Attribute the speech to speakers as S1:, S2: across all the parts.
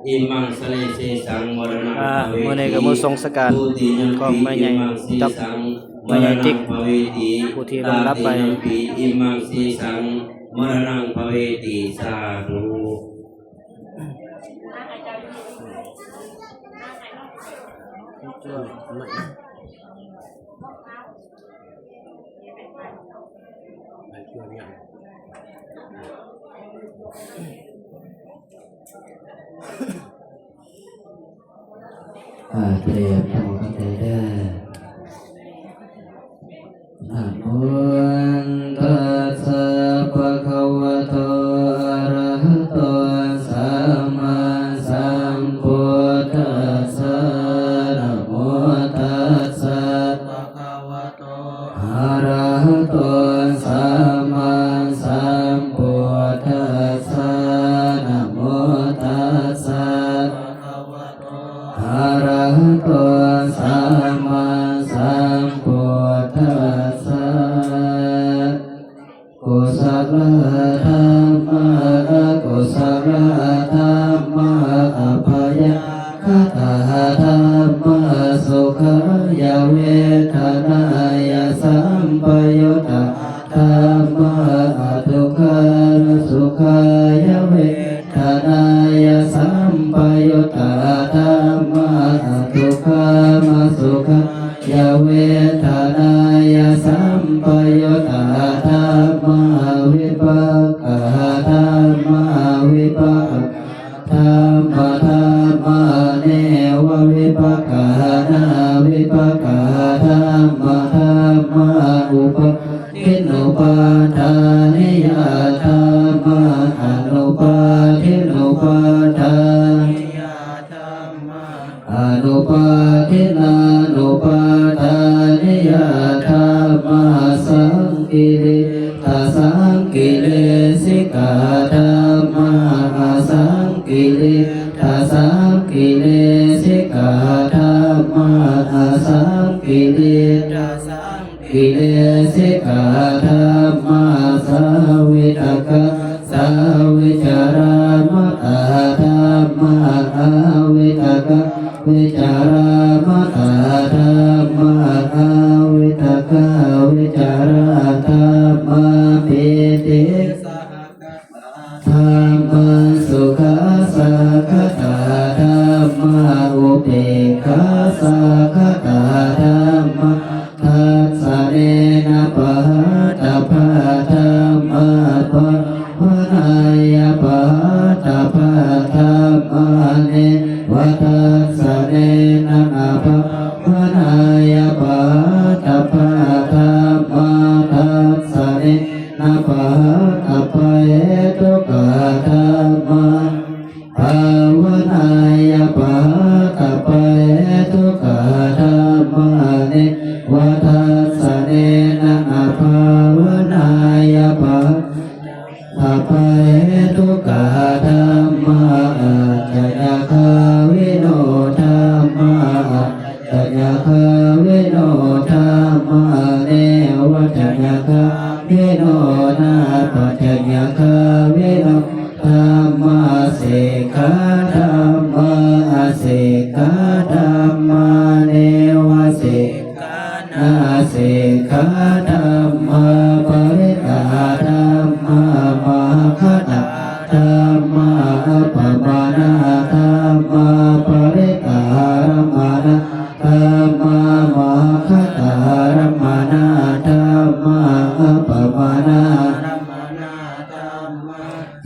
S1: อิมังสเลเสสังมรณะภเว
S2: เมื่อใน
S1: ติ
S2: กมือทรงสการ
S1: ทุติยัม
S2: ก็
S1: ปิ
S2: ไม่ใหญ่
S1: อิมังสี
S2: จับ
S1: สังม
S2: ไม่
S1: ร
S2: ใหญ่
S1: ณะ
S2: ติ๊ก
S1: ภเวติ
S2: ผู้ที่รองรับไป
S1: ตาติยัมปิอิมังสีสังมรณะภเวติสาธุ
S3: เตรียมทำกันได้นะโมตัสสะภะคะวะโตอะระหะโตสัมมาสัมพุทธัสสะนะโมตัสสะภะคะวะโตอะระหะโตสัมมาสัมพุทธัสสะนะโมตัสสะอะระหะโตสัมมาสัมพุทธัสสะกุศลธรรมะกุศลธรรมะอภัยคตาธรรมะสุขายเวทนายสัมปยุตตาธรรมะทุกขาสุขายเวทนายสัมปยุตตาธรรมะทุกขามสุขายเวทนายสัมปยุตตาธรรมะวิปัสสนาธรรมะวิปัสสนาธรรมะเนววิปัสสนาวิปัสสนาธรรมะอุปทินอุปาทานิยธรรมะอนุปาทินอุปาทานิยธรรมะอนุปาทินานุปาทานิยธรรมะสังกิริตาสังกิเลสิกาธรรมะสังกิริตาสังกิเลสิกาธรรมะสังกิริตาสังกิเลสิกาธรรมะสาวิตกะสาวิจารามะตาธรรมะอาวิตกะวิจารามะตาธรรมะอาวิตกะวิจารธรรมะปิติธรรมะสุขาสัคตาธรรมะอุเบกขาสัคตาธรรมะทัสสะเนนะปะตะภะธรรมะภะวะนายะปะตะภะธรรมะเนวะทัสสะเนนะภะวะนายะปะตะภะธรรมะทัสสะเนนะภะตะภะเหตุกะธรรมะภาวะนายะปะตะภะเหตุกะธรรมะเนวะทัสสะเนนะภาวะนายะปะตะภะเหตุกะธรรมะจะยะคาวิโนธรรมะจะยะคาวิโนธรรมะเนวะจะยะคาวิโนนาปัจจะยะคาวิโนธรรมะเสกขาธรรมะเสกขาธรรมะเนวะเสกขานาเสกขาธรรมะปริตาธรรมะมหคตาธรรมะปมานาธรรมะปริตารมานาธรรมะมหคตารมานาธรรมะปมานา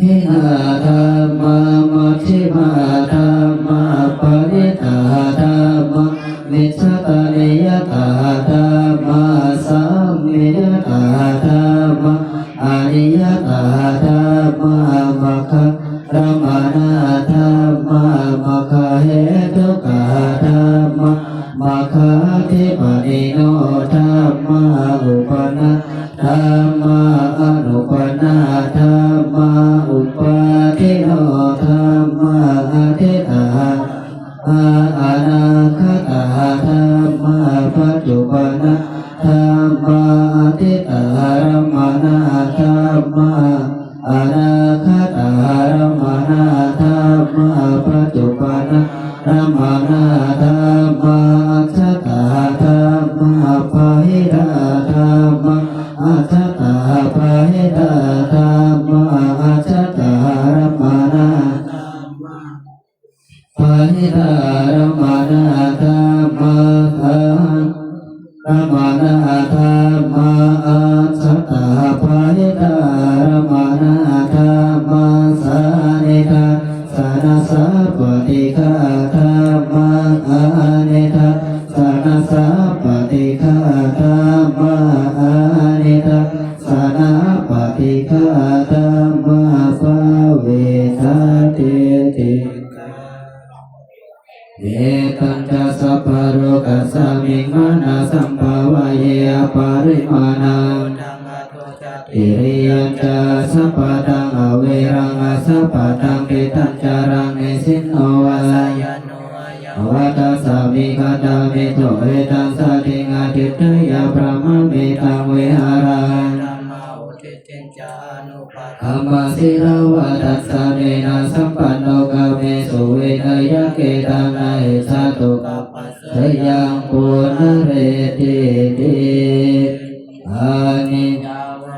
S3: หินาธรรมะมัชฌิมาธรรมะปริตาธรรมะมิจฉตานิยตาธรรมะสัมมิยตาธรรมะอนิยตาธรรมะมัคคะรมานาธรรมะมัคคะเหตุกะธรรมะมัคคะทิปนิโนธรรมะอุปนัสธรรมะอนุปนาธรรมะอุปาทิโนธรรมะอธิตาอนาคตาธรรมะปัจจุบันธรรมะอธิตารมานาธรรมะอนาคตารมานาธรร มาปัจจุบันธรรมานาธรรมาอัจฉตาธรรมาปะหิตาธรรมาอัจฉตาปะหิตาธรรมาอัจฉตารมานาปะหิตารมานาธรรมาธรรมานาธรรมาอัจฉตาปะหิตารมานาธรรมาสานิทาสานาสาปฏิฆาธรรมาอานิทาสานาสาปฏิฆาธรรมาอานิทาสานาปฏิฆาธรรมาภาเวทัตติเอตัญจะสัพพะโรกัสสมิงมานะสัมภาวะเยอปาริมาณังอิริยัญจะสัพพะทังอเวรังอสัพพะทังเกตัญจารังเนสินโนวะวัตสามิกตามิโตเอตังสัทิงอาทิตยาพระมะเมตังเวหารังธัมมาสิรวัตสะเนนะสัมปันโนกะเมสุเวนยะเกตังนะเหสตุกัปปัสสยังปุณเรติติอานิ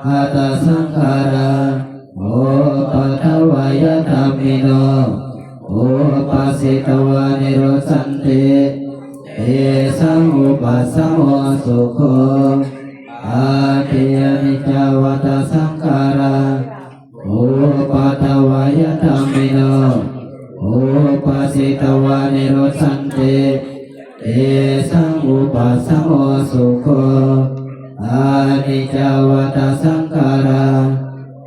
S3: อัตสังขาราโอปัทวายธรรมิโนโอปัสสิตวานิโรสันติเอสังอุปัสสโมสุโขอาทิยนิจาวัตสังขาราโอปัทวายธรรมิโนโอปัสสิตวานิโรสันติเอสังอุปัสสโมสุโขอานิจจวัตสังขารา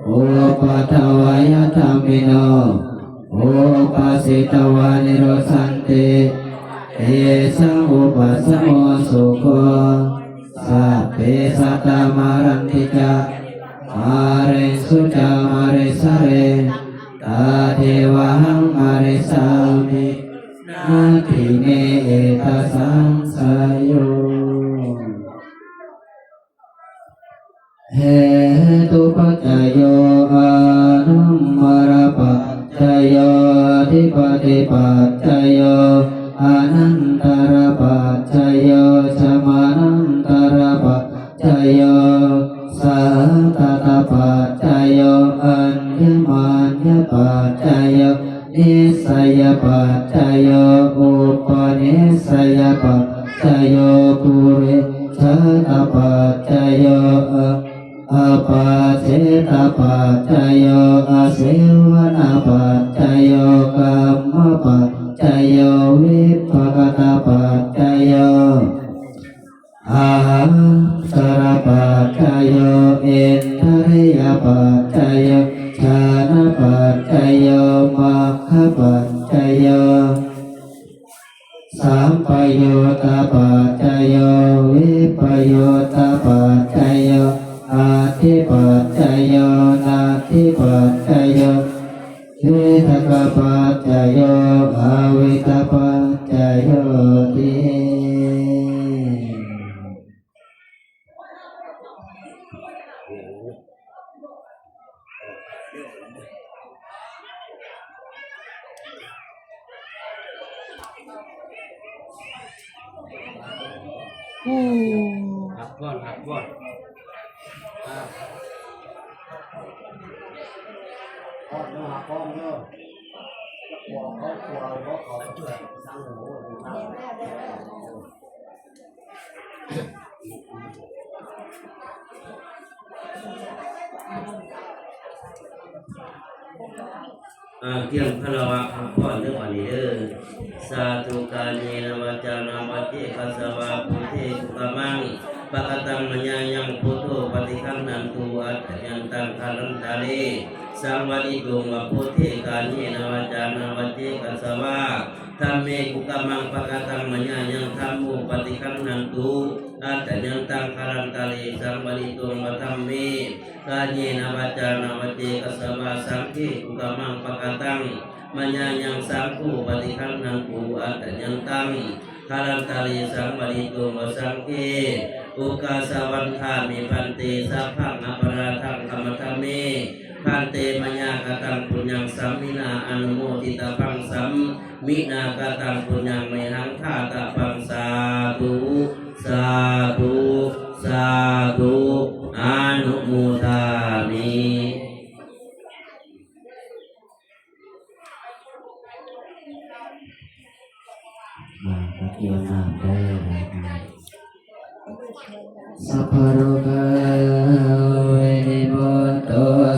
S3: โอปัทวายธรรมิโนโอปัสสิตวานิโรสันติเอสังอุปัสสโมสุโขสัพเพสัตตามารันติจามาเรสุจามาเรสะเรตาเทวะหังมาเรสามินาทิเมเอตสังสยโยเหตุปัจจโยอานุมารปัจจโยทิปติปัจจโยอนันตรปัจจโยสมานันตรปัจจโยสัตตตปัจจโยอัญญมัญญปัจจโยนิสัยปัจจโยอุปนิสัยปัจจโยปุริชตปัจจโยอาปาเจตปัจจโยอาเสวนาปัจจโยกัมมปัจจโยวิภักตปัจจโยอาหังสรปัจจโยอินทริยปัจจโยฌานปัจจโยมัคคปัจจโยสัมปโยตปัจจโยวิปโยตปัจจโยอาทิปัจจโยนาทิปัจจโยวิทักปัจจโยอาวิตปัจจโยติ
S1: หักก้อนหักก้อนก้อนเนาะหักก้อนเนาะหัวเขาหัวเขาเกี่ยงพระวะหักก้อนเรื่องวันนี้เด้อสาธุการเยนวัจจานาวัจเจกัสสวะพุทเทกุกมังปะกตังมญายังพุทโธปฏิคังนันตุอัตถยันตังคารันตาเลสังวริโกมะพุทเทการเยนวัจจานาวัจเจกัสสวะธัมเมกุกมังปะกตังมญายังธัมโมปฏิคังนันตุอัตถยันตังคารันตาเลสังวริโกมะธัมเมการเยนวัจจานาวัจเจกัสสวะสังฆีกุกมังปะกตังมัญญายังสังคูปฏิคันนังคูอัตยังตังคารันตาลีสังวริโกมสังเกอุกาสวันทามิพันติสัพพังอปราทังธรรมธรรมเม พันเตมญากตังปุญญังสัมมินาอนุโมทิตาพังสัมมินากตังปุญญังเมหังธาตาพังสาธุสาธุสาธุอนุโมทามิ
S3: มาตะเกียงน้ำได้สัพพะโรกะวินิโมโต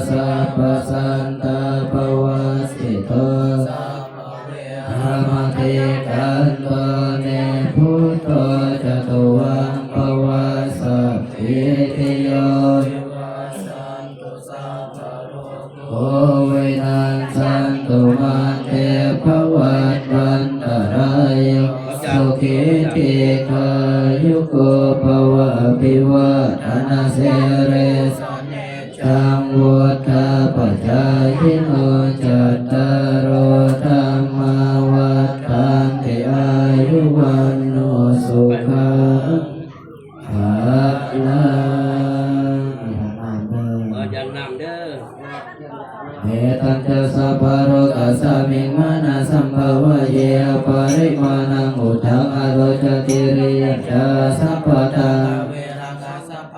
S3: สัพพะสันตาภวัสิโตธรรมเทกันโตเนพุทโธจตุวังภวะสัพพิติโยโอเวนัสสันตุมาเตภวัตวันตรายโยสุขิติกายุโกภวะอภิวาทนาเสเรสจังวุฒาปัจจายโนจัตตารโอธรรมาวัฏันติอายุวันโนสุขังภะลัง
S1: อย่างนำเด้อ
S3: เมตัญจะสัพพะโรกัสสะมิมานะสัมภวะเยปริมาณังอุทังอโรจติริยะจะสัพพะทา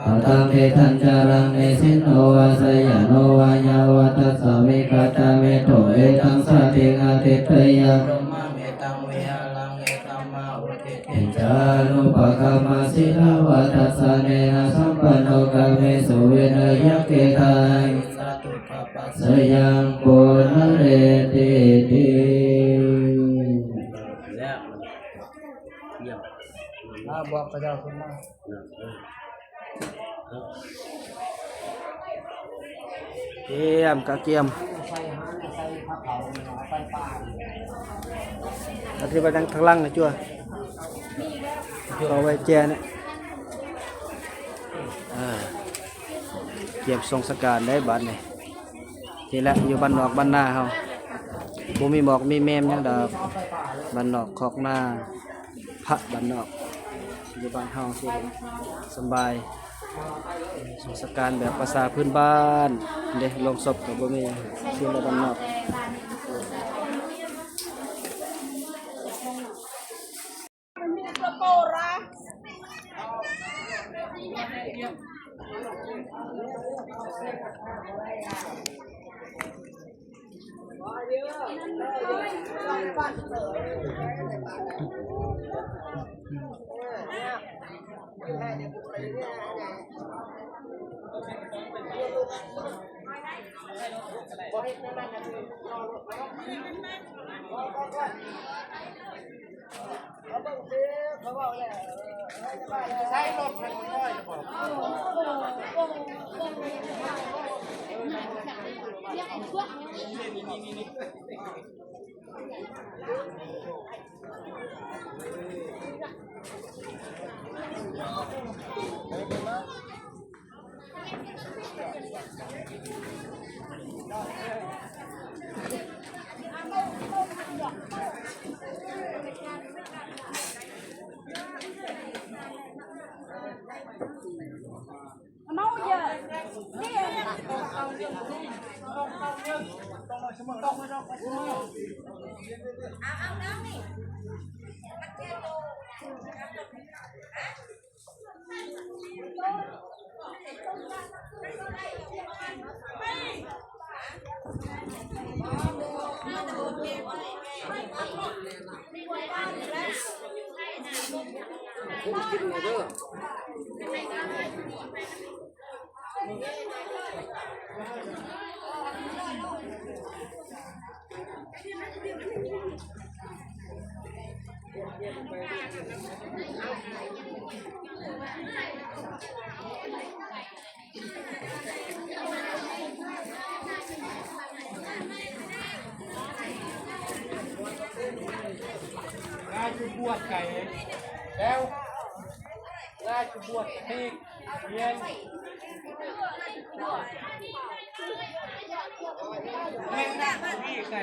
S3: ปัตตังเททัญจารังเนสิโนวาสยโนวายาวตัสสะเวกัตตะเมโตเอตังสัตติงอติเตยะเอจานุปะกามาสิลาวัตัสสะเนนะสัมปันโนกาเมสุเวนะยักเกทายสยังปุณเรติติ
S1: แล้วเยี่ยม
S2: บอกพระเจ้าคุณมาเกียมกะเกียมอาทิตย์ไปทางข้างล่างนะจั่วเอาไว้แจเนี่ยเก็บทรงสการได้บัดนี่ทีละอยู่บ้านนอกบ้านนาเฮาบ่มีหมอกมีแมมหยังดอกบ้านนอกคอกนาพระบ้านนอกอยู่บ้านเฮาสิสบายทรงสการแบบภาษาพื้นบ้านเด้ลงศพก็บ่มีหยังที่บ้านนอกใช้รถมันน้อยจุบวชไก่แล้วง่ายจุบวชที่เย็นเล่นหน้าที่ไก่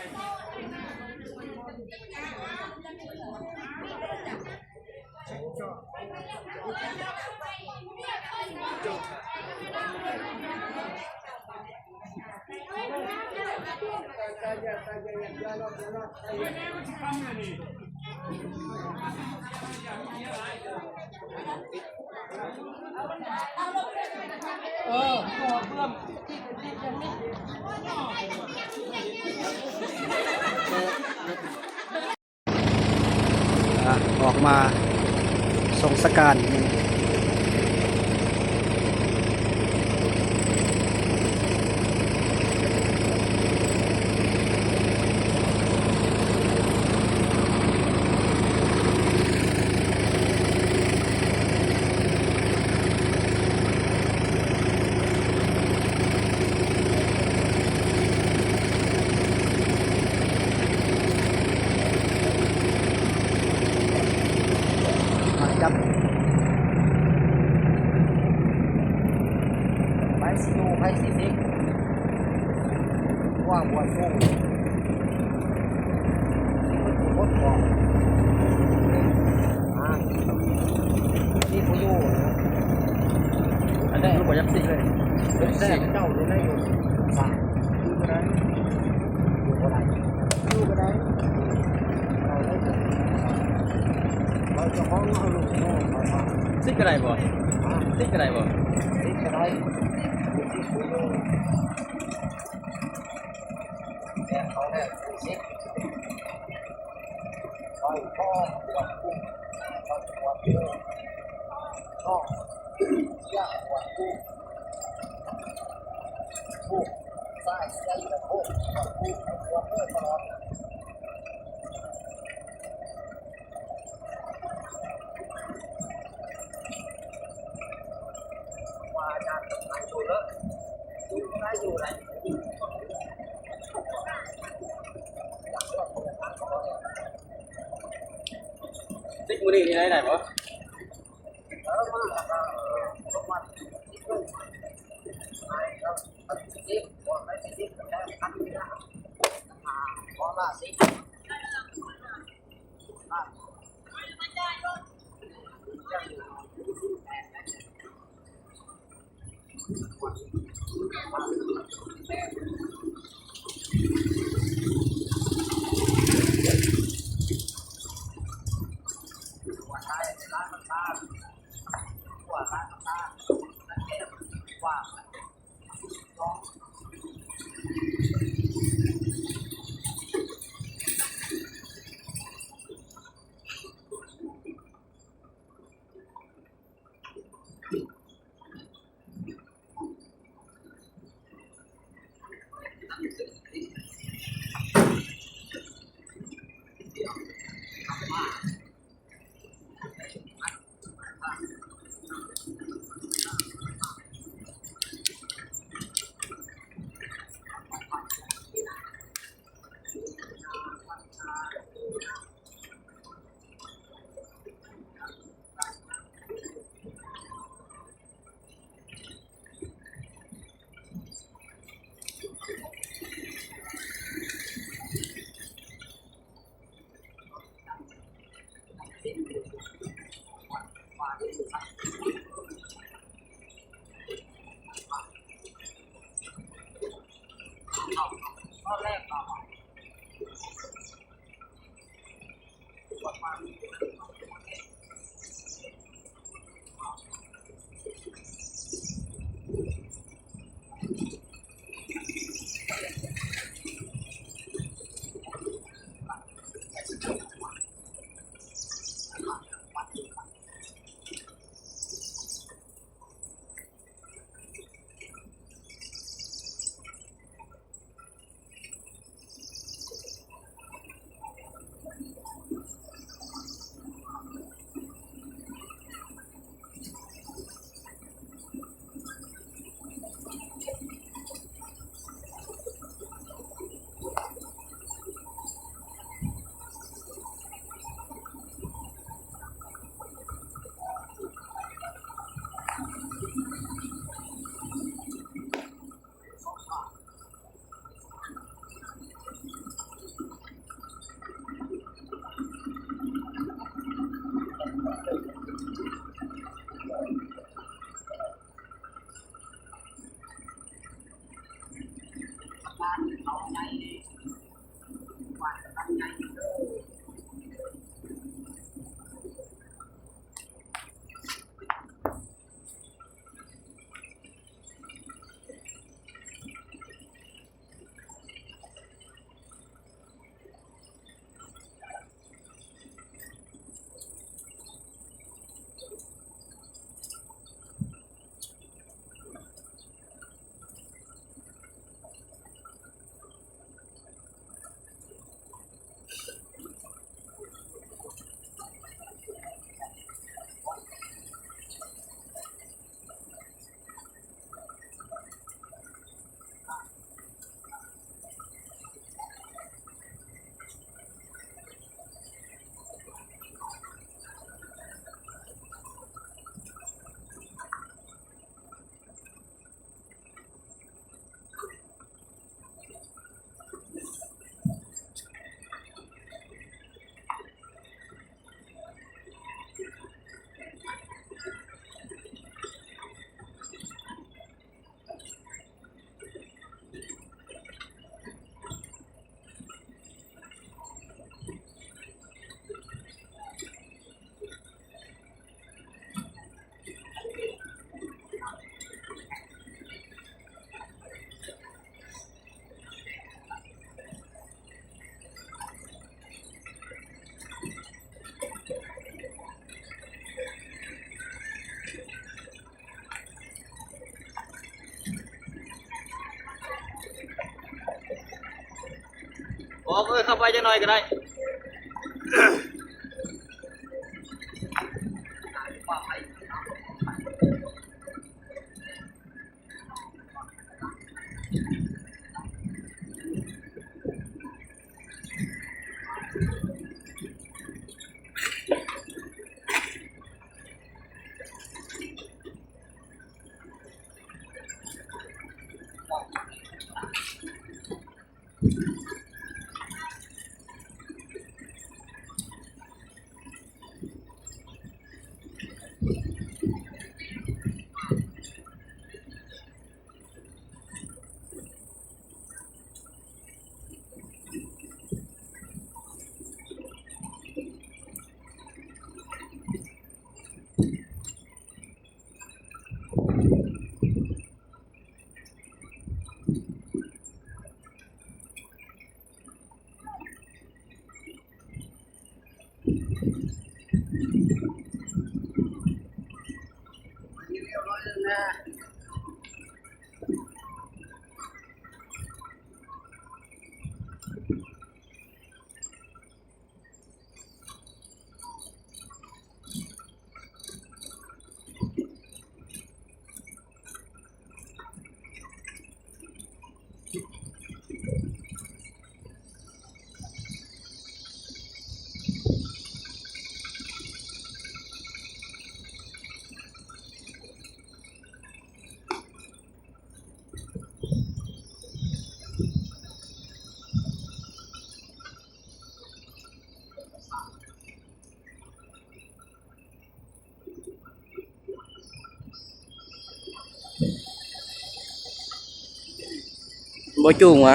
S2: เ ออกมาส่งสการ จับไปสิโอไปสิสิว่าบวชสู้นี่มันผู้รถบอกนี่ผู้อยู่อันนี้บวชยับสิเลยเป็นแท้เจ้าเลยนะอยู่สั่งอยู่ก็ได้อยู่ก็ได้อยู่ก็ได้เราได้เราจะห้องเอาลูกน้องมาฟังซิกอะไรบ่ซิกอะไรบ่ซิกอะไรซิกคุยโยเนี่ยเขาเนี่ยซิกไปพ่อวัดกุ้งวัดกุ้งพ่อยากวัดกุ้งกุ้งใส่ใส่กับกุ้งวัดกุ้งวัดเพื่อตลอดซิกมือนี่ที่ไหนได้ปะ จะหน่อยก็ได้ บ่จุงวะ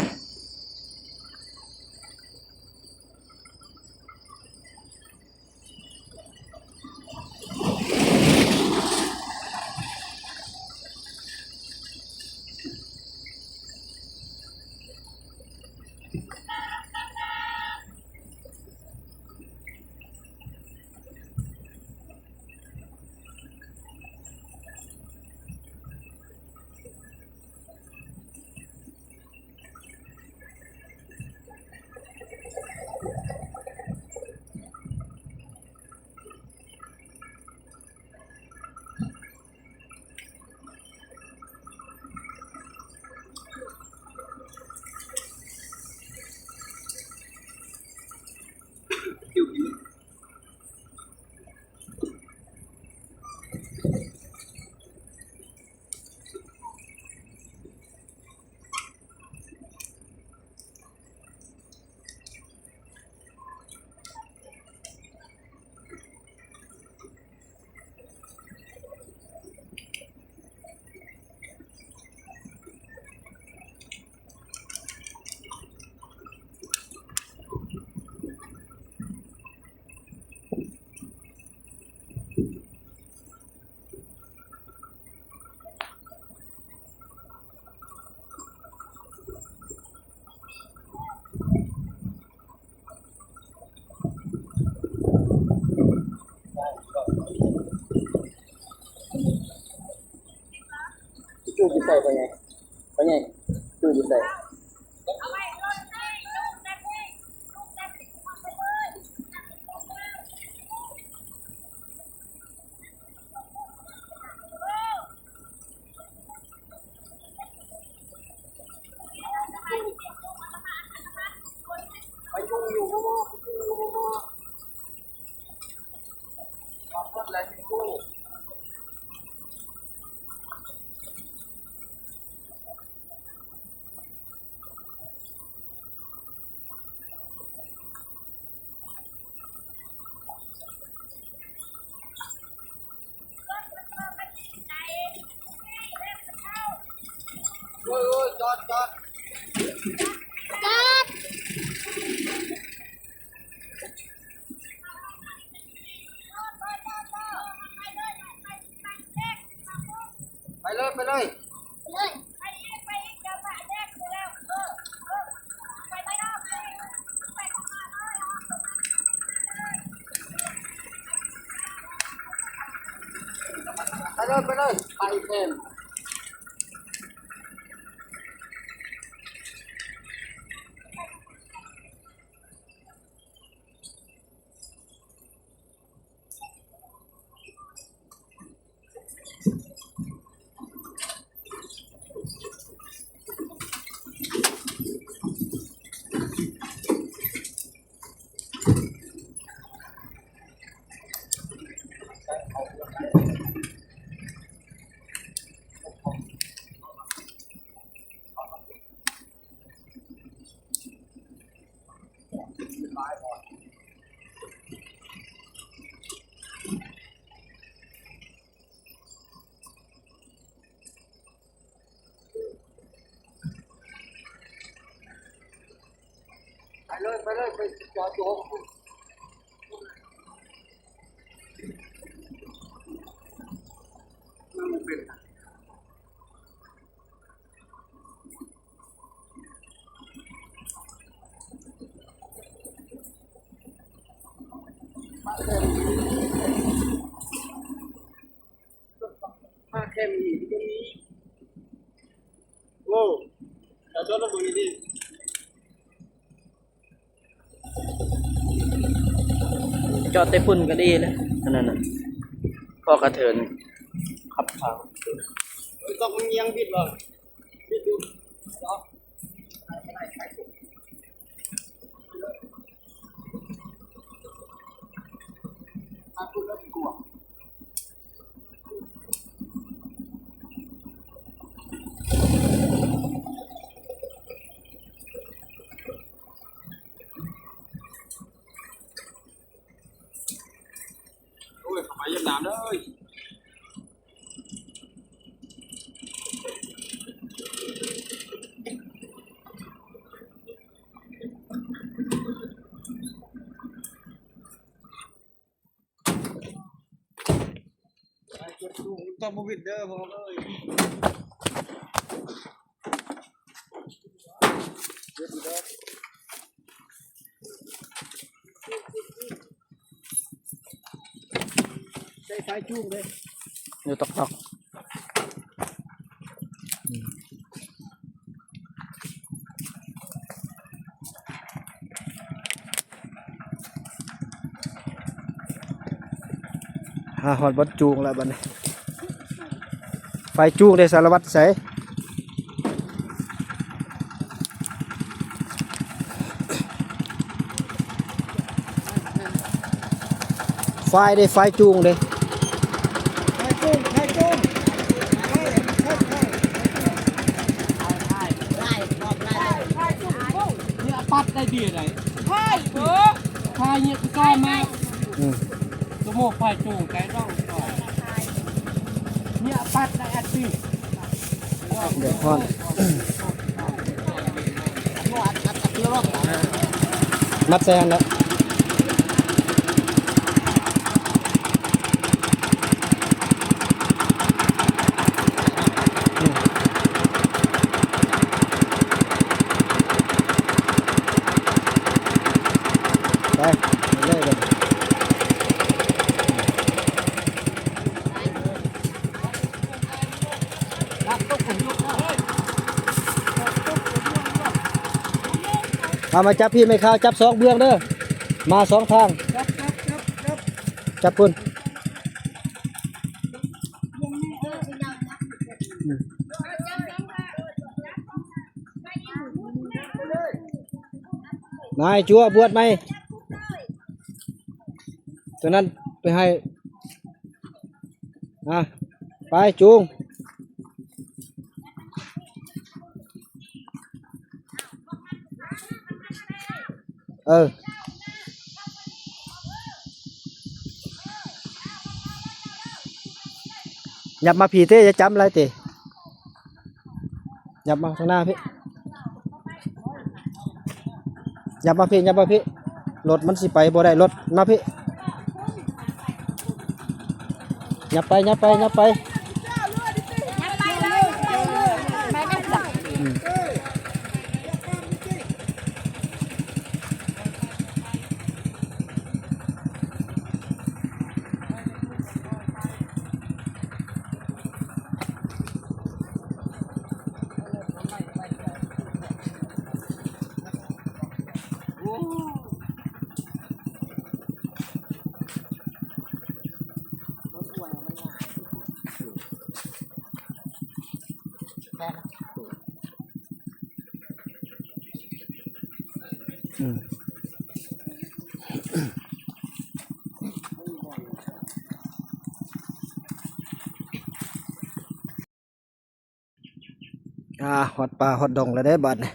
S2: จูบใส่ไปไงจูบใส่จอดไปเลยไปเต็ม มาแค่มีตรงนี้โว้เดี๋ยวชดลงตรงนี้ดิจอดเตปุ่นก็ดีแล้วนั่นน่ะก็กระเทินขับทางต้องเงียงบิดเหรอบิดดูโอ้ยเข้าไปยันน้ำเลยต้องมาวิดเด้อพอเลยใช้ไฟจุ้งเลยอยู่ตอกหอดบดจูงแล้วบัดนี้ไฟจูงได้สารวัตรใส่ไฟได้ไฟจูงเลยเนี่ยปัดได้ดีเลยใช่เออไฟเนี่ยก็มาตัวโม่ไฟจูงไกลร่องก่อนเนี่ยปัดได้อัดปีเดี๋ยวพ่อนมัดแซงแล้วไปเลยเลยเอามาจับพี่ไม่เข้าจับสองเบื้องเด้อมาสองทางจับคุณนายจั่วบวชไหมตัวนั้นไปให้ไปจูงหยับมาผีเต้จะจำอะไรเต้หยับมาข้างหน้าพี่หยับมาพี่รถมันสิไปบ่ได้รถมาพี่หยับไปหอดปลาหอดดงแล้วได้บัดนี่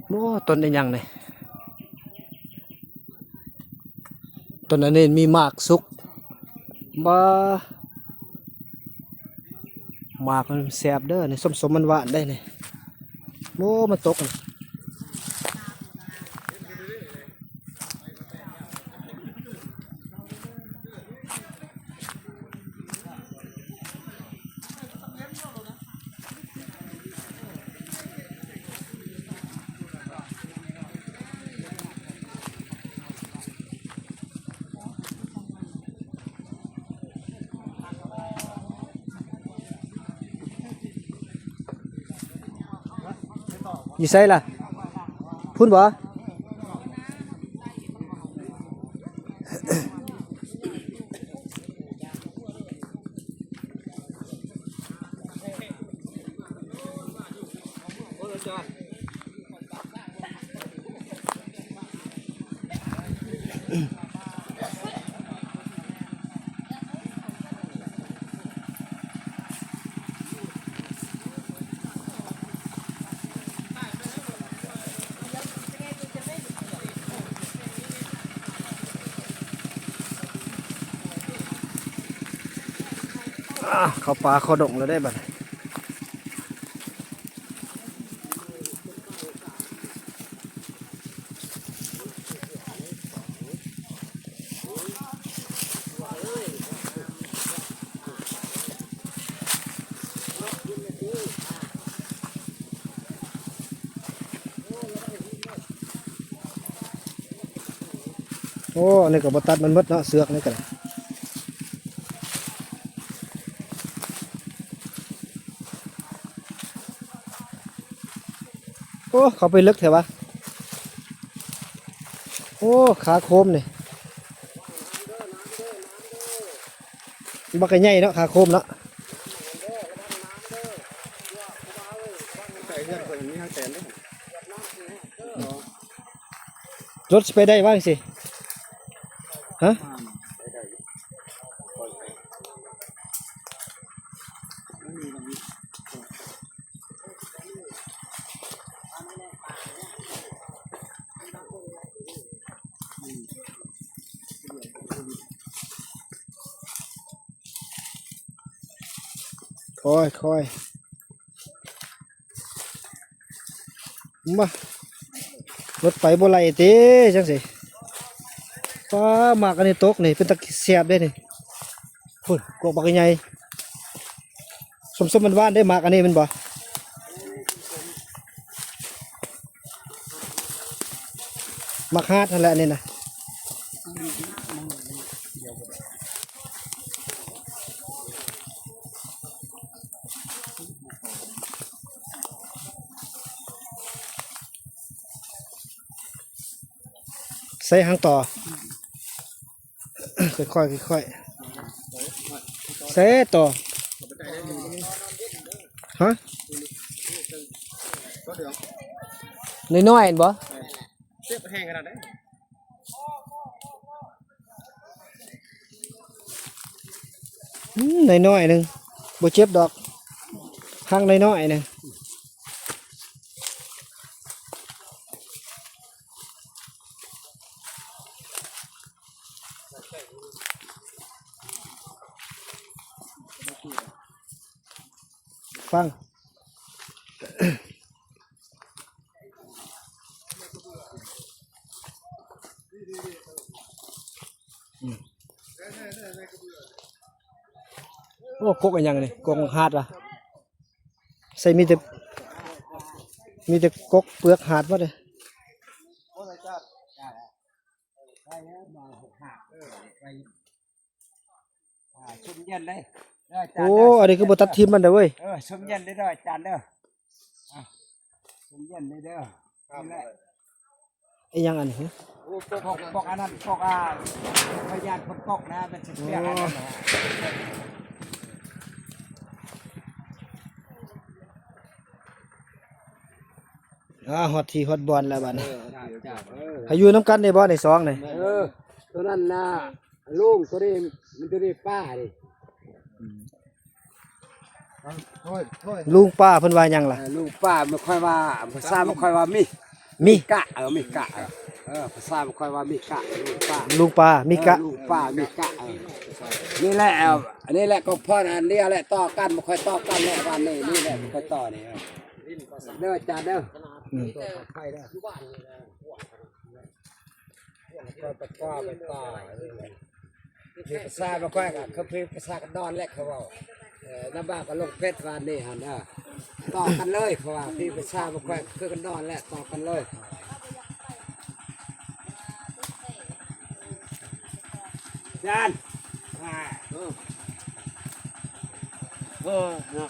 S2: โอ้ต้นได้ยังเลย ต้นอันนี้มีหมากสุกบ่หมากมันแซ่บเด้อนี่ส้มๆมันหวานได้นี่โอ้มันตกนี่อยู่ไสล่ะพุ่นบ่เข้าป่าเข้าดงแล้วได้บัดโอ้อันนี้ก็บ่ตัดมันหมดเนาะเสือกนี่ก็โอ้เขาไปลึกแถววะโอ้ขาโคมนี่บักใหญ่เนาะขาโคมเนาะรถไปได้บ้างสิฮะค่อยมารถไปบ่ไหลเต้จังสิป้ามากอันนี้ตกนี่เป็นตะเสียบได้นี่พุ่นกวกบักใหญ่สมมันว่านได้มากอันนี้มันบ่มักฮาดนั่นแหละนี่นะใส่หางต่อ ค่อยใส่ต่อฮะน้อยๆเห็นบ่เจ็บแห้งขนาดไหนน้อยๆหนึ่งบ่เจ็บดอกข้างน้อยๆหนึ่งฟังโอ้กกอันยังนี่กกหาดวะใส่มีแต่กกเปลือกหาดวะเลย
S3: ชมเย็นเลย
S2: โอ้อันนี้คือบตัดทิมมันเด้อเว้ย
S3: ชมเย็นเลยเด้อจานเด้อชมเย็นเลยเด้อ
S2: ไอ้ยังอันนี้
S3: ปกอันนั้นปกพยานคนปกนะเป็นเสียงอันนั้น
S2: ฮอตทีฮอตบอลแล้วบัดนี้ให้อยู่น้ำกันในบ่ในซองนี่
S3: ตัวนั้นนะลุงตัวนี้มันตัวนี้ป้าดิ
S2: ลุงป้าเพิ่นว่าหยังล่ะ
S3: ลุงป้าไม่ค่อยว่าภาษาไม่ค่อยว่ามีกะมีกะ
S4: ภาษาไม่ค่อยว่ามีกะลูกป้า
S2: ลุงปลามีกะ
S4: ลูกป้ามีกะนี่แหละอันนี้แหละก็พ่ออันนี้แหละต่อกันไม่ค่อยต่อกันแหละวันนี้นี่แหละไม่ค่อยต่อนี่เด้อจ้าเด้อ
S2: อืม
S4: ไปเด้อก็ไปต่อภาษาไม่ค่อยกันเขาพิภาษากันดอนแหละเขาบอกน้ำบ้าก็ลงเพชรวันนี้ฮะเด้อต่อกันเลยเพราะว่าพี่ภาษาไม่ค่อยคือกันดอนแหละต่อกันเลยจานเนาะ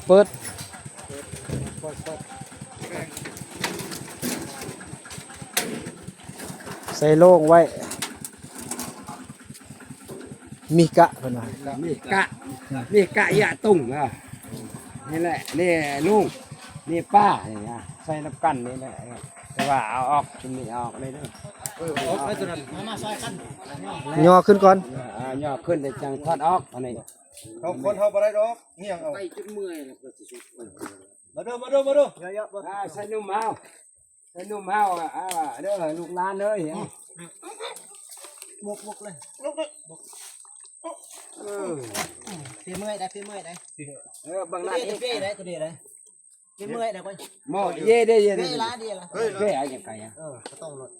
S2: เปิดใส่โล่งไว้มีกะเพิ่นว่า
S4: มีกะยะตุ้งนี่แหละนี่ลุงนี่ป้าเนี่ยใส่น้ำกันนี่แหละแต่ว่าเอาออกจะมีออกเลยเด้อย่
S2: อขึ้นก่อน
S4: ย่อขึ้นแต่จังทอดออกอันนี้
S5: เขาคนเขาบ่ได้ดอกเงี่ยงเอา
S4: ไปจนเมื่อยแล้วก็สิ
S5: มาเด้อเยอะๆ
S4: ใส่นุ่มเฮาเด้อลูกหลานเลยมุกเลย
S3: เมื่อยได้
S4: บางนั้น
S3: เฟ่ได้ตัวเดียวได้เมื่อยได้ก่อน
S4: หม้อเย่ได้เย่
S3: เฟ่ละเดียวละ
S4: เฟ่อะไรอย่างไงอ่ะ
S3: ก็ต้องลด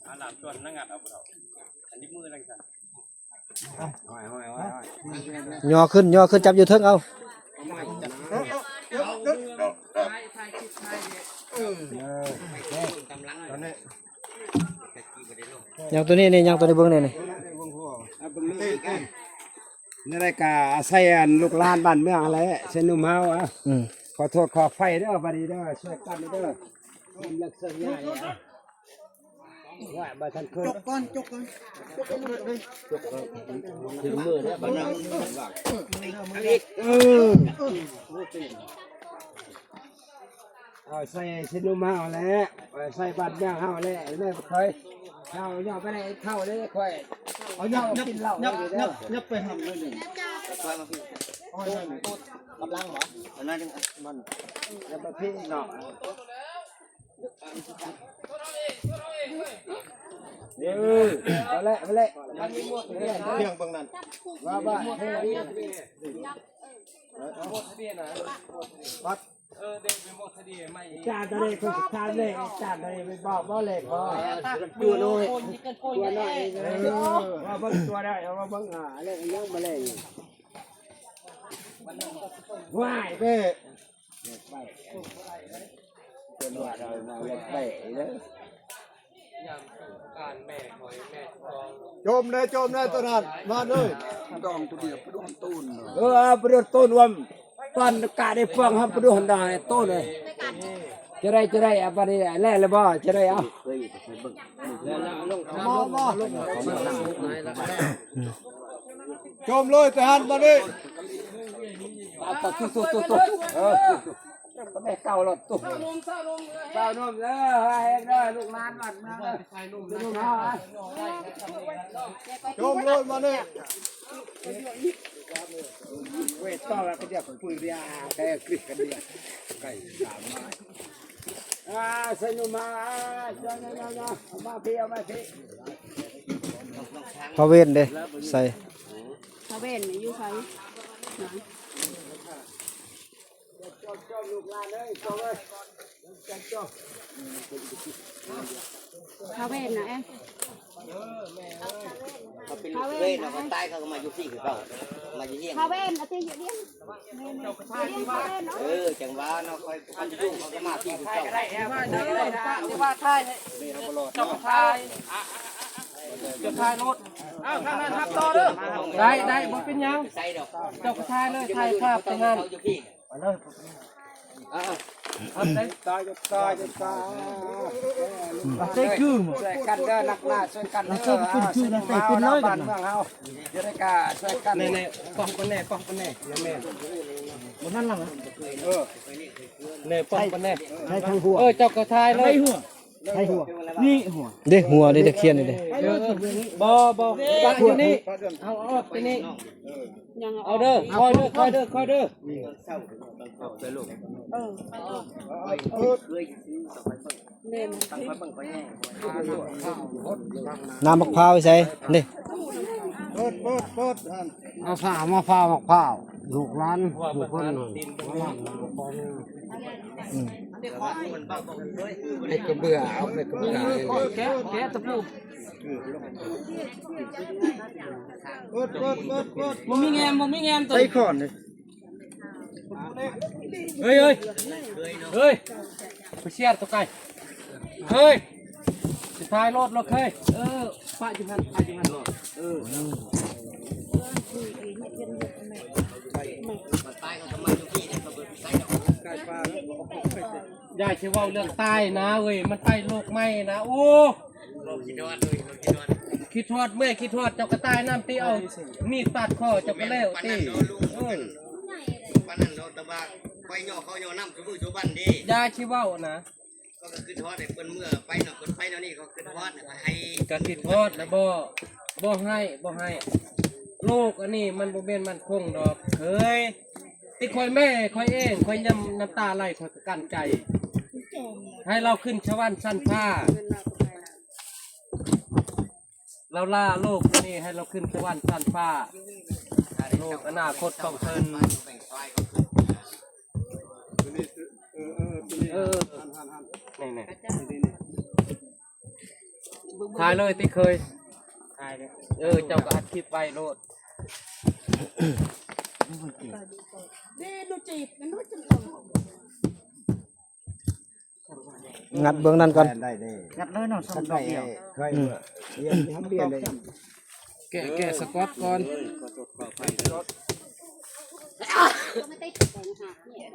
S2: ย่อขึ้นจับอยู่เทิงเอาอย่างตัวนี้นี่อย่างตัวนี้เบิ่งนี่นี่
S4: นี่รายการใส่ลูกหลานบ้านเมืองอะไรเส้นนุ่มเฮาอ่ะ
S2: อืม
S4: ขอโทษขอไฟเด้อบัดนี้เด้อช่วยกันเด้อผมเลิกเสียง่ายว่าบ่ทันเคย
S3: จกก่อนเลย
S1: ถึงมือแล้วบ้านเรา
S4: เอาใส่เส้นนุ่มเฮาแล้วใส่บ้านเมืองเฮาแล้วแม่เคยเอาย่อไปไหนเข้าได้ค่อยเอาย่อกินเหล้าได้เด้อ
S3: ยับไปทำเลยนี่กำลังเหรอ
S4: มันจะไปพี่เนาะเอาละเ
S5: ที่ยงบางนั้น
S4: ว่าบ้านจานอะไรคนสุดท้ายเลยจานอะไรไม่บอกว่าเลยพอตัวน้อยว่าบังตัวได้ว่าบังหาอะไรเยอะมาเลยว่ายเบ้เป็นว่าเราเล็กเบ้เลย
S5: โจมได้ตัวนั้นมาเลย
S4: ประโดดต้นวมตอนกาได้ฟังครับประโดดได้ต้นเลยจะได้อะไรแล่เลยบ่จะได้เอา
S5: โจมเลยทหารมาดิ
S4: ตุ๊ก็ไม่เก่าหรอกตุ๊เก่านมเด้อให้เด้อลูกหลานบ้านมาลูกเฮา
S5: โจมเลยมาดิ
S4: เวทต่อแล้วก็จะคุยเรียแค่คลิกกันเดียวไก่สามไม้สนุมาจ้ามาพี่เอามาพี่
S2: พอเว้นเด้ใส่
S6: ชาวเวนอยู่ไส
S4: จบลูกหลานเลยจบเลยจบ
S6: ชาวเวนนะ
S1: เขาเป็นลูกเว้ยเราคนใต้เขาก็มาอยู่ที่คือเขามาอยู่ที่
S6: ชาวเวนอาทิตย์อยู่เดียว
S1: จังหวะเนาะคอยพันยุ่งเขาก็มาที่คือเขา
S4: ว่าไทยจบไทยจบไทยรถอ้าวทางนั้นทับต่อเด้อได้บ่เป็นยัง
S1: ใส่ดอก
S4: จบไทยเลยไทยภาพแต่งงาน
S1: เขาอยู่ที่
S4: ตายใช่คือช่วยกันเด้อนักล่าช่วยกันเด้อช่วยกันใส่ขึ้นเลยกันเมืองเฮาจะได้กล้าช่วยกันในป้องกันแน่ยังแม่บ่นั่นล่ะเน่ป้องกันแน่ให้ทางหัวเจ้าก็ทายเลย ให้หัวนี่หัว
S2: เด้หัวเด้ตะเคียนนี่เด้
S4: บ่วางอยู่นี่เอาออกไปนี่
S6: ยัง
S4: เอาเด้อคอยเด้อคอยเด้อคอยเด้อ
S6: เล่น
S2: น้ำมะพร้าวใส่นี่
S5: เปิดท่าน
S4: เอาผ้ามาฟ้ามะพร้าวลูกหลานลูกคนไอ้กระเบื้อเอาไอ้กระเบื้อแกะตะปู
S5: เปิด
S4: บ่มีแงมตัว
S5: ใส่ก่อนเลย
S4: เฮ้ยไปเชียร์ตัวไก่เฮ้ยสุดท้ายรถเฮ้ยป้าจุพันรถยายชื่อว่าเรื่องใต้นะเว้ยมันใต้โลกไหมนะโอ้คิดทอดเมื่อคิดทอดเจ้ากระต่ายน้ำตีเอามีดปาดคอเจ้ากระเล้วตี
S1: ปานนั้นเราตะบากไฟย่อเขาย่อน้ำคือมือสุบันดี
S4: ยายชื่อว่านะ
S1: ก็คือทอดให้เพิ่นเมื่อไปเนาะเพิ่นไปเนาะนี่เขาคือทอดให้
S4: ก็คิดทอดแล้วบ่ให้โลกอันนี้มันบ่เป็นมันคงดอกเฮ้ยที่คอยแม่คอยเองคอยยำน้ำตาไหลคอยกันใจให้เราขึ้นชวันสั้นผ้าเราล่าโลกนี่ให้เราขึ้นชวันสั้นผ้าโลกอนาคตของเพิ่นนี่ถ่ายเลยที่เคยถ่ายเลยเจ้าก็อัดคลิปไว้โลด
S2: งัดเบื้องนั้นก่อน
S5: ได้ได้
S4: งัดเลยเนาะสองดอกเดียว
S5: เคยเรียนทำเรียนเลย
S4: แกะสกอตก่อน
S6: ไม่ได้แต่งหาเนี่ย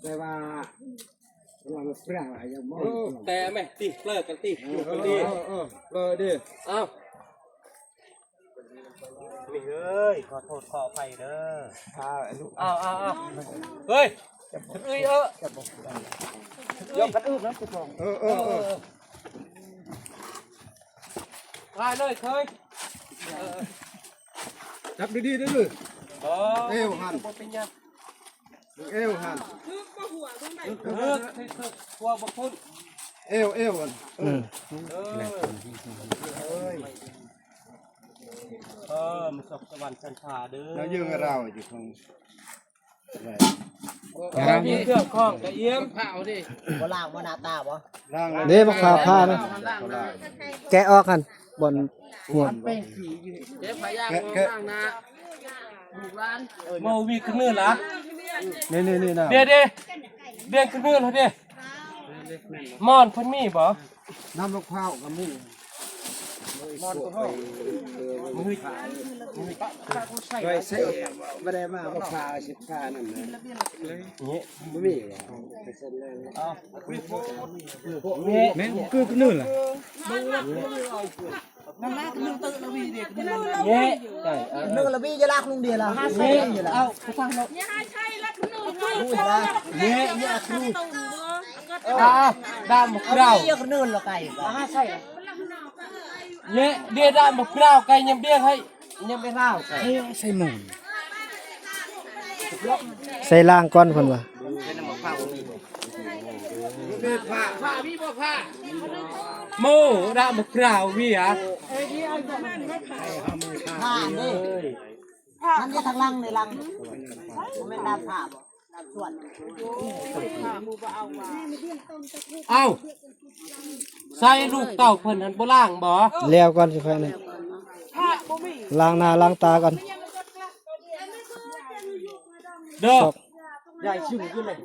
S5: แต่ว่าเราเปรี้ยวอะไรอย่างมอง
S4: แต่แม่ตีเลิกกันตี
S5: เลยดิ
S4: เอานี่เอ้ยขอโทษขออภัยเด้อเอาเฮ้ยเอ้ยยกกันอึบนะคุณผู้ชมถ่ายเลยเคย
S5: จับดีๆด้วยเลยเอวหัน
S4: เป็นยัง
S5: เอวหัน
S4: เลิกที่สุดกลัวบุคคล
S5: เอวหัน
S4: มันสกสวรรค์สันผาเด้อ
S5: แล้วยืงเราอยู่ตรง
S4: มีเครื่องคล้องกระเอี้ยมผ้าเอาดิ
S5: ล่าง
S2: เด้มะพร้าวผ้านะแกะออกกันบนหัว
S4: เจ๊พายางข้างนะโมวีขึ้นเนื้อละ
S5: นี่นะ
S4: เดี๋ยวขึ้นเนื้อแล้วเดี๋ยวมอนเพิ่นมีบ่
S5: น้ำมะพร้าวกับมือ
S4: มอนตัวห้องมือ
S5: ไว้เสพไม่ได้มามะพร้าวสิบผ้านั่นนะนี่ไม่มีแม่คือนู่นล่ะ
S4: เงี้ยใช่
S3: นึกละพี่จะลากลุงเดียละห้าสิบอยู่ละ
S4: เอาไปฟังเนาะ
S6: อย่าใช่ละคุณหนูด้วย
S4: เงี้ย
S6: อย่าครู
S4: ดามหมกเรา
S3: เยอะคนนึงละไก่ห้าใช่
S4: เงี้ยเดี๋ยวดามหมกเราไก่ยำเบี้ยให้ยำเบี้ยเราไก่
S2: ใส่หมูใส่ล่างก้อนคนวะ
S4: โมดามหมกเราพี่อ่ะ
S3: ผ่านดิมันจะทางลังในลังไม่ตามผ่าบ่ตามส่วน
S4: เอาใส่ลูกเต่าเพิ่นอันโบราณบ่
S2: แล้วก่อนสิค่อยนี่ล้างหน้าล้างตาก่อน
S4: เด้อ
S2: ซอก
S4: ใหญ่ชิวขึ้นเลย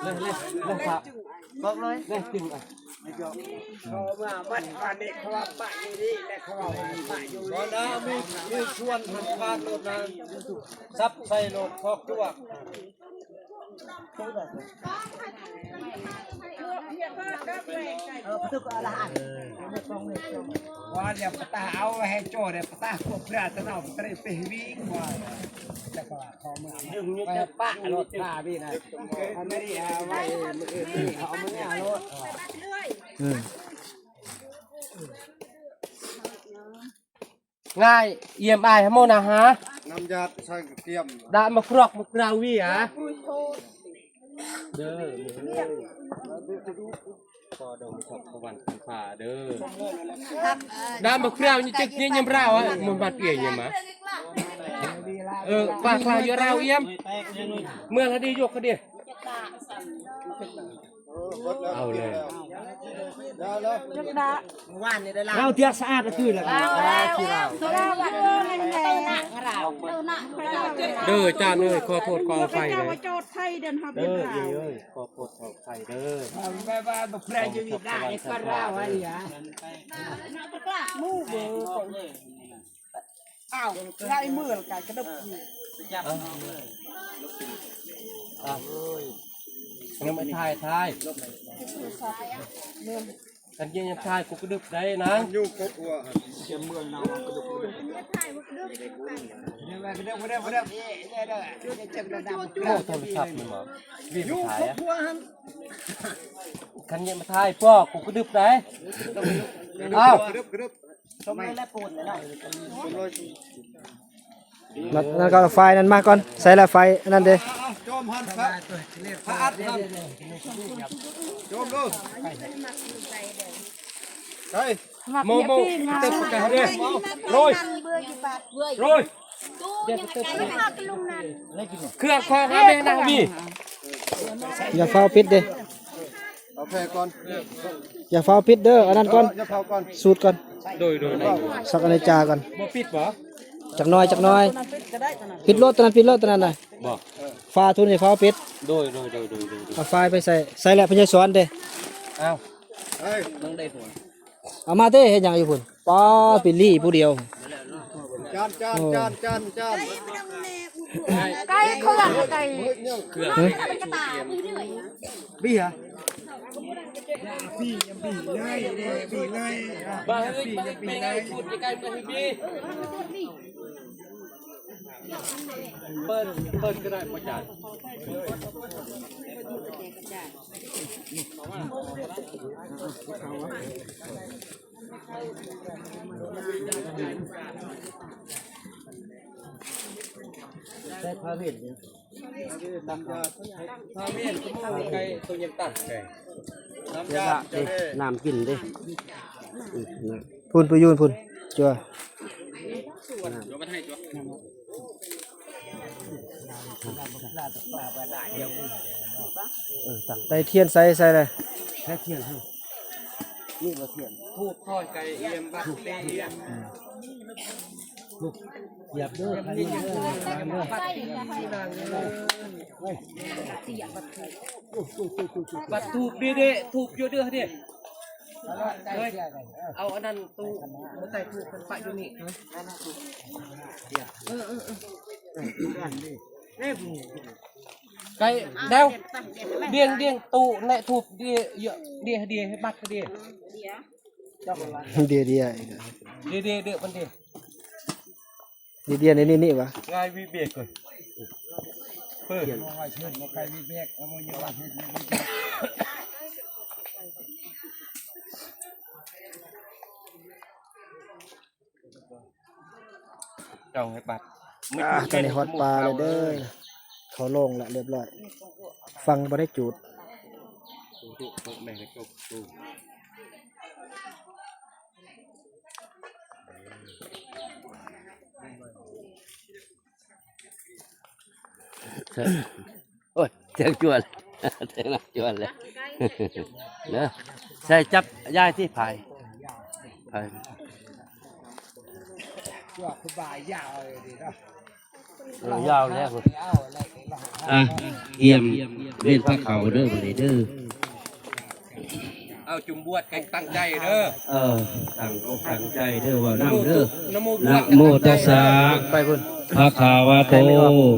S4: เลยครับบอกเลยเลยตึงอ่ะ
S5: ตอนนั้นมีชวนทำพานรถนะซับใส่รถพอกตัว ว่าเดี๋ยวปตาเอาให้โจเดี๋ยวปตาควบพระจะเอาปตาไปวิ่งว่าแต่ก็พอมาไปปะรถปาพี่นะเขาไม่ได้เอาไว้มืออื่นนี่เขาไม่ได้เอารถ
S4: ง่ายเยี่ยมอายให้โมนะฮะ
S5: น้ำยาใส่เกี๊ยม
S4: ได้มาครอกมากราวีฮะเด้อพอดมขอบพวันผ่าเด้อได้มาคราวนี่จะเนี่ยยำเราอ่ะมันบาดเปียยังมะปลาคลายเราเยี่ยมเมื่อคดียกคดีเอาเลย
S2: เราเที่ยสะอาดก็คือแหละ
S4: เด้อจ้าเอ้ยขอโทษขอไฟเลย
S6: โจทย์ไทยเดินหา
S4: เด้อเอ้ยขอโทษขอไฟเด้อ
S5: ไปบ้านแพร่จะมีได้ก็เราไอ้ยา
S6: มู่เบอร์อ้าวไล่มือกันกระดบ
S4: ยังไม่ทายกันยังทายกูกระดึบได้นะ
S5: อยู่ครบวัวเชียงเมืองเรากระดูกกระดูกเนี่ยกระดูกกระดูกกระดูกเนี่ยเด้อจังระดับ
S4: โอ้โทรศัพท์มันหรอวิ่ง
S5: อยู่
S4: ถ่าย
S5: ครบ
S4: อ่ะ
S5: วัวฮัน
S4: กันยังมาทายพ่อกูกระดึบได้อ้าว
S5: กระดูกกระดูกทำไมแล้วปูนเลยนะ
S2: นั่นก็ไฟนั่นมาก่อนใส่ละไฟนั่นเด้
S5: โจมฮันพระอัดฮันโจมดูใช่
S4: โมเติมไปเด้โรยโรยเครื่องคอครับแม่นางมี
S2: อย่าเฝ้าปิดเด้
S5: เอาแพรก่อน
S2: อย่าเฝ้าปิดเด้ออันนั้นก่อน
S5: อย่าเผาก่อน
S2: สูตรก่อน
S4: โดย
S2: สักอันในจาก่อน
S4: บ่ปิดบ่
S2: จักหน้อยปิดรถตัวนั้นปิดรถตัวนั้นน่ะ
S4: บ่
S2: ฟ้าทุนให้เฝ้าปิด
S4: โดย
S2: เอาไฟไปใส่แล้วพญาสอนเด้
S4: อ้าว
S5: เฮ้ย
S2: เอามาเด้เฮ็ดหยังอยู่พุ่นป้าปิลี่ผู้เดียว
S5: จาน
S6: ไก่เขาหลังไก่
S4: เครื่อง
S6: กระตาเรื่อย
S2: บี้ฮะ
S4: บ้าเฮ้ยเป็นไงพูดใกล้ๆมาให้บีเปิดก็ได้ประจาน
S2: ได้พาเวท
S4: พาเมียนก็มองไกลตัวยังตัดไกล
S2: เด้น้ำกินเด้พุ่นไปยูนพุ่นจัวใส่เทียนใส่เลย
S4: ทูบทอดไก่เอี่ยมบัตรเตี้ย
S2: เหยียบเด้อ
S4: บัตรทูบดีทูบเยอะเด้อเด้เอาอันนั้นตู้มาใส่ทูบเป็นปะอยู่นี่ไก่เดวเดียงตู้ในทูบเดียให้บัตรเดีย
S2: เดีย
S4: เดียมันเดีย
S2: เดียนี่วะ
S4: ง่ายวิเบกเลยเปิดจ้องให้บัตร
S2: ตอนนี้ฮอตปลาเลยเด้อเขาลงละเรียบร้อยฟังบ่ได้จุด
S4: แม่งจบตู้
S1: โอ้ยเสียงจวนเสียงจวนเลยเนาะใส่จับยายที่ไผ่ไผ่
S5: ชั่วคือบายยาวเลยดีนะ
S1: ยาวแล้วเอี่ยมเล่นพระเขาเด้อบ่ได้เด้อ
S4: เอาจุ่มบวชกันตั้งใจเด้อ
S1: ตั้งใจเด้อว่าน้ำเด้อ
S4: นะโม
S1: นะโมตัสสะ
S2: ไปพุ่น
S1: ภะคะวะโต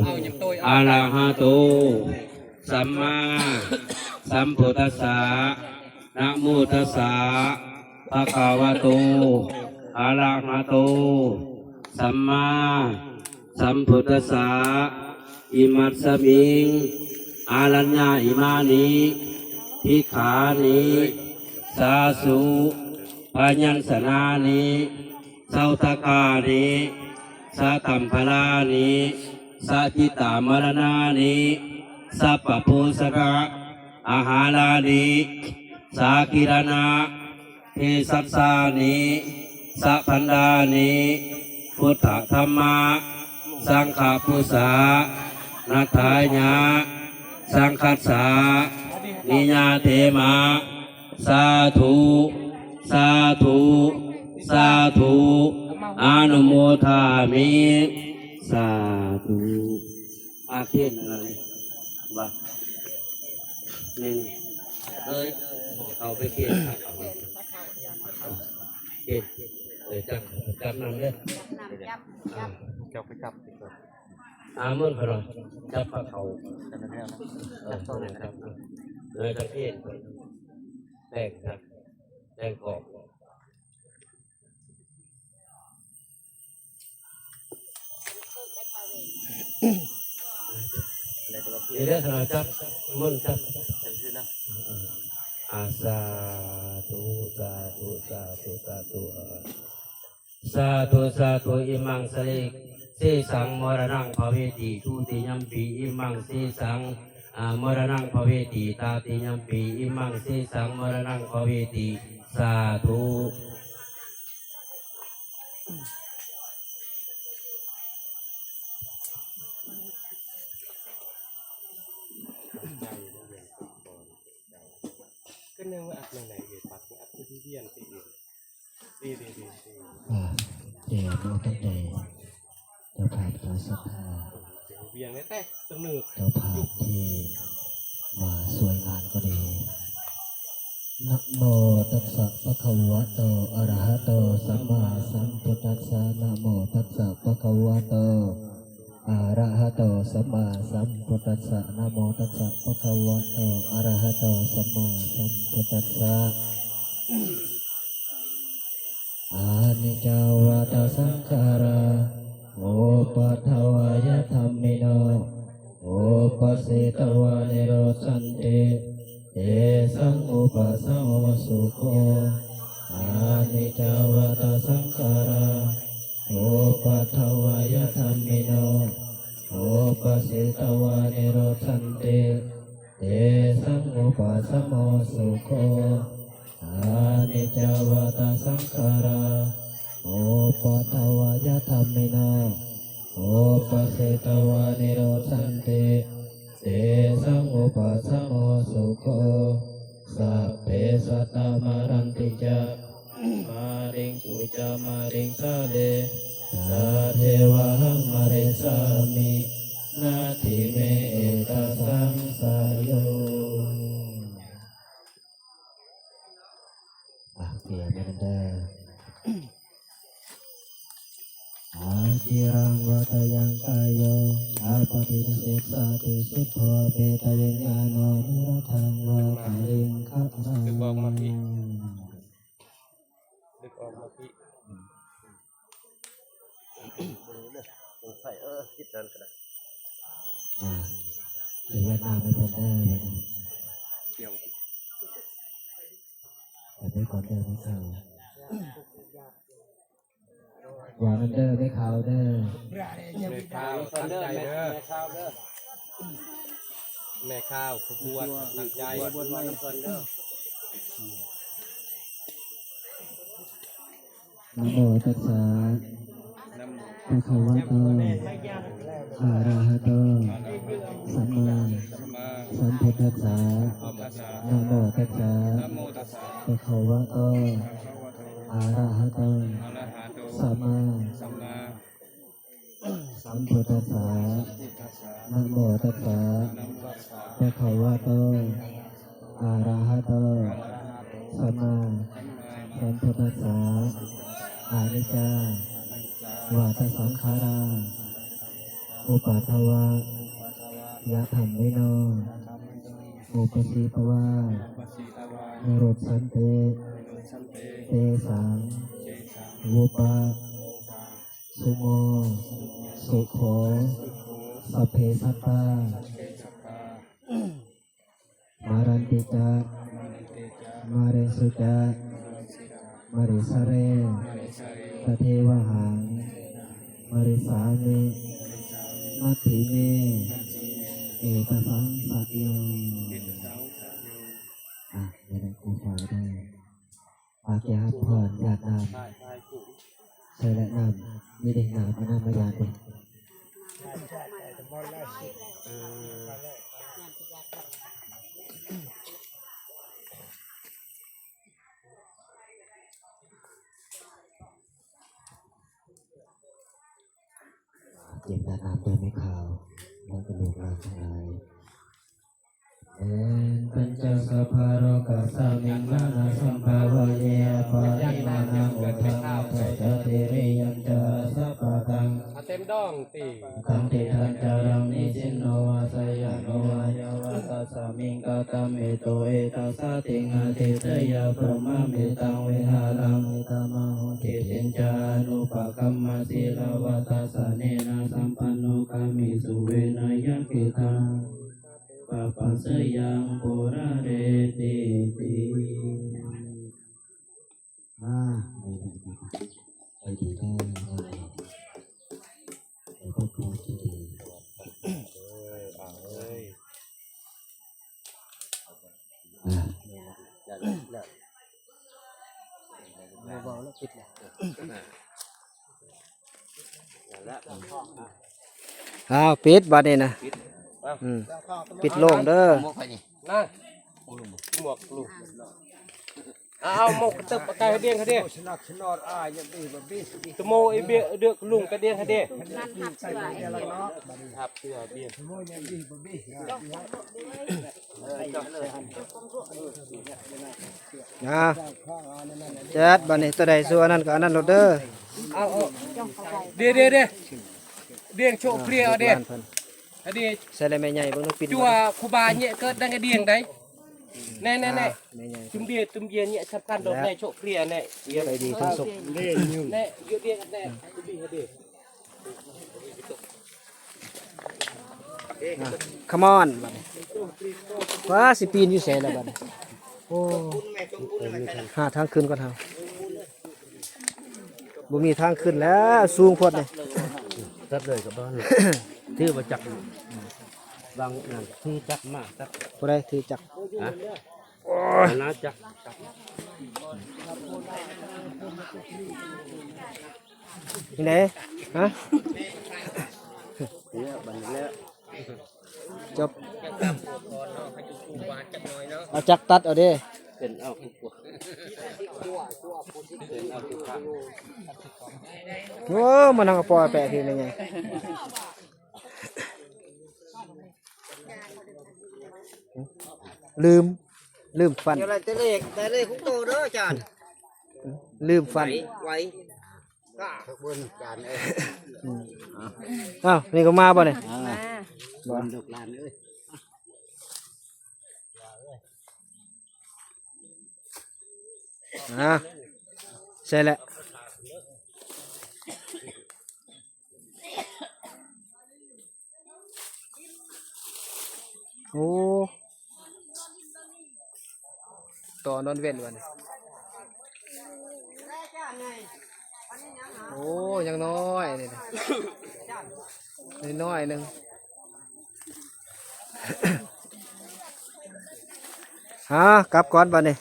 S4: เอาอย่างตัว
S1: อะระหะโต สัมมาสัมพุทธัสสะนะโมตัสสะภะคะวะโตอะระหะโตสัมมาสัมพุทธัสสะอิมัสสมิงอารัญญาอิมานิภิกขานิสาสุปัญญัสนานิเสาตกานิสัตัมพลานิสัจิตามรณานิสัพพโพสกะอาหารานิสากิรณะเทสัสสานิสัพพันดานิพุทธธรรมะสังฆปุสานัตถายะสังคัสสานิญาเทมะสาธุสาธุสาธุอนุโมทามิสาธุอาเทียนอะไรบ้านี่เอ้ยเอาไปเทียนเทียนจับนำเลยจับไปจับเมื่อเขาจับเขาต้องนะครับเลยตะเทียนแตกครับแตกกรอบเดี๋ยวเราจับมุ่นจับอาสาธุสาธุสาธุสาธุสาธุสาธุอิมังสลิกสีสังมรณังภเวติทุติยัมปีอิมังสีสังมรณังภเวติตาติยัมปีอิมังสีสังมรณังภเวติสาธุ
S4: ก็เนื่องว่าอัดในไหนเกิดปักอัดที่เวียนตีดี
S3: เดี๋ยวเราตั้งใจเจ้าภาพขอศรัทธา
S4: เวียนแต่สนุก
S3: เจ้าภาพที่มาสวยงานก็ดีนะโมตัสสะภะคะวะโตอะระหะโตสัมมาสัมพุทธัสสะนะโมตัสสะภะคะวะโตอะระหะโตสัมมาสัมพุทธัสสะนะโมตัสสะภะคะวะโตอะระหะโตสัมมาสัมพุทธัสสะอานิจจวัตสังขาราโอปัฏฐวายธัมมิโนโอปัสสิตวานิโรสันติเตสังอุปสัมมสุโขอานิจจวัตสังขาราโอปัฏฐวายธัมมิโนโอปัสสิตวานิโรสันติเตสังอุปสัมมสุโขอานิจจวัตสังขาราโอปัฏฐวายธัมมิโนโอปัสสิตวานิโรสันติเตสังอุปสัมโมสุโขสัพเพสัตตามารันติจามาริงสุจามาริงสาเลสาเทวะหังมาริสามินาทิเมเอตสังสายโยเกียรติมันได้อาจิรังวัตยังกายโยอาปฏิเสสสติสุทโธเปตวิญญาโนนิรัตถังวะคาริงคัตถัง
S4: ดึกออกมาพี่คิดนั้นก็ได้
S3: หรือว่าน้ำไม่เป็นได้เลยนะ
S4: เกี่ยว
S3: แต่ไม่ก่อนเดินไม่เข้าหวานเดินไม่เข้าเด้อ
S4: แม่ข้าวตั้งใจเด้อแม่ข้าวขบวนตั้งใจบนวันก่อนเด้อ
S3: นะโมตัสสะภะคะวะโตอะระหะโตสัมมาสัมพุทธัสสะนะโมตัสสะภะคะวะโตอะระหะโตสัมมาสัมพุทธัสสะนะโมตัสสะภะคะวะโตอะระหะโตสัมมาสัมพุทธัสสะอานิจจาวาตสังขาราอุปัฏฐวะยะธัมมิโน โอปสีตวานิโรธสันเตเตสังวุปะสุโมสุโขสัพเพสัตตามารันติจามาเรสุจามาริสะเรตเทวหังมาริสามิมัตถิเมเอตสังสัตโยไม่ได้กูฝากได้ฝากยาพรญาตินามใช่และนามไม่ได้นามพระนามญาติเจ็บตานามโดยไม่ข่าวและกระดูกร่างทั้งหลายปัญจสัพพะโรกัสสะมิงนานาสัมภาวะเยปะริมาณังอุทธังสัจเทริยังจาสัพพะตัง
S4: เต็มดองตี
S3: ตังเตทันจารังนิสินโนวาสยโนวายาวะตัสสะมิงกาตัมเอโตเอตัสสะติงอาทิตยาพระมะเมตังเวหารังเมตามะโหติสินจานุปะกัมมะสีลาวะตัสสะเนนะสัมปันโนกามิสุเวนะยักขิตังปะปัสสยังปุระเรติติไปดีได้ไปครอบครัวที่ดี
S2: อ้าวปิดบัดนี้นะปิดโล่งเด้อ
S4: นั่งหมวกลูกเอาหมวกตึบไก่เดียงเขาเดีย
S5: ชนักชนอดยังดีแบบนี้
S4: ตโมไอเบี้ยเดือกลุงกระเดียงเขาเดีย
S6: นั่นหักเสือไอ้เดียว
S4: ครับเพื่อเบี้ย
S5: โมยังดีแบบนี้
S2: นะเจ็ดบัดนี้ตัวใดสัวนั่นก็อันนั้นโลดเด้อ
S4: เอาเดียเดียงโชว์เปรี้ยวเดีย
S2: บ้านเพิ่น
S4: เดีย
S2: ใส่อะไรไม่ใหญ่เบิ่งดูปิด
S4: จัวคูบาเนี่ยเกิดดังกระเดียงได้แน่
S2: ไม่ใหญ่
S4: จุ่มเดียเนี่ยสำคัญดอกแน่โชว์เปรี้ยวแน่
S2: ไปดีทั้งสุข
S4: แน่ยืดเดียกันแน่จุ่มเดียเดีย
S2: come on บัดนี้ว้าสิปีนอยู่ไสแล้วบัดนี้โอ้หาทางขึ้นก่อนเฮาบ่มีทางขึ้นแล้วสูงโพดนี่
S1: ตัดเลยกับบ้านที่มาจักบางอย่างที่จักมากจัก
S2: บ่ได้ถือจักร
S1: นะนะจัก
S2: นี่ไหนฮะ
S1: เนี่ยบันแล้ว
S2: จบเอาจักรตัดเอาเด้
S1: เป็นเอาทุกข์เป็นเอาทุกข์
S2: โอ้มันนั่งกระปอยแปะทีนึงไงลืมฟัน
S5: เดี๋ยวอะไรแต่เลขของโตเด้ออาจารย์
S2: ลืมฟัน
S5: ไว้ก็บนจานเอ้ย
S2: อ้าวนี่ก็มาบ่เนี่ย
S6: มา
S2: บ่
S1: ลูกหลานเอ้ย
S2: ใช่แหละโอ้ต่อนอนเว้นวันโอ้ยังน้อยนี่นะน้อยหนึง ฮะกลับก่อนบัดนี้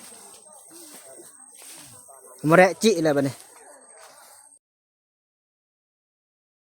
S2: มาแระจิเลยบัดนี้